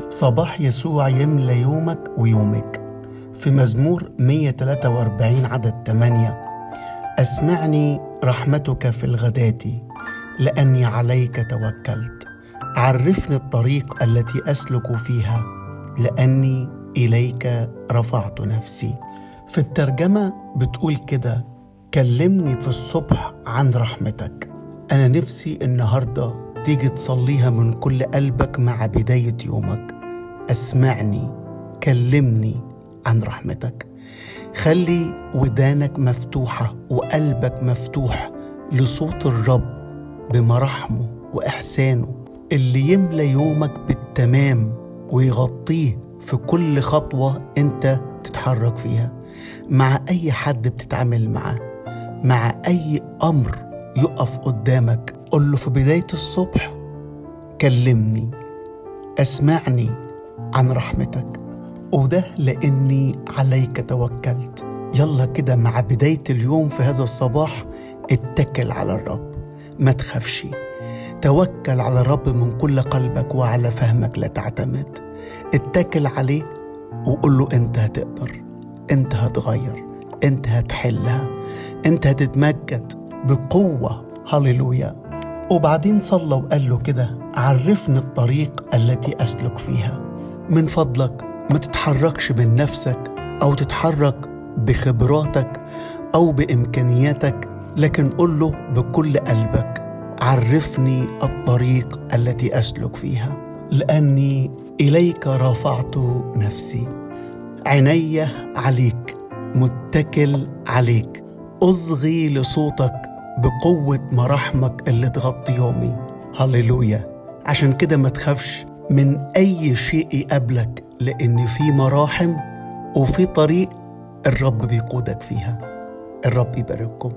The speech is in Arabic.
صباح يسوع يملى يومك ويومك. في مزمور 143 عدد 8: أسمعني رحمتك في الغداة لأني عليك توكلت. عرفني الطريق التي أسلك فيها لأني إليك رفعت نفسي. في الترجمة بتقول كده: كلمني في الصبح عن رحمتك. أنا نفسي النهاردة تيجي تصليها من كل قلبك مع بداية يومك. أسمعني، كلمني عن رحمتك. خلي ودانك مفتوحة وقلبك مفتوح لصوت الرب بمراحمه وإحسانه اللي يملى يومك بالتمام ويغطيه في كل خطوة أنت تتحرك فيها، مع أي حد بتتعامل معاه، مع أي أمر يقف قدامك. قل له في بداية الصبح: كلمني، أسمعني عن رحمتك، وده لأني عليك توكلت. يلا كده مع بداية اليوم في هذا الصباح اتكل على الرب، ما تخافش، توكل على الرب من كل قلبك وعلى فهمك لا تعتمد. اتكل عليه وقل له: انت هتقدر، انت هتغير، انت هتحلها، انت هتتمجد بقوة. هللويا. وبعدين صلى وقال له كده: عرفني الطريق التي أسلك فيها. من فضلك ما تتحركش من نفسك أو تتحرك بخبراتك أو بإمكانياتك، لكن قل له بكل قلبك: عرفني الطريق التي أسلك فيها لأني إليك رفعت نفسي. عيني عليك، متكل عليك، أصغي لصوتك بقوة مراحمك اللي تغطي يومي. هللويا. عشان كده ما تخافش من أي شيء يقابلك، لأن في مراحم وفي طريق الرب بيقودك فيها. الرب يبارككم.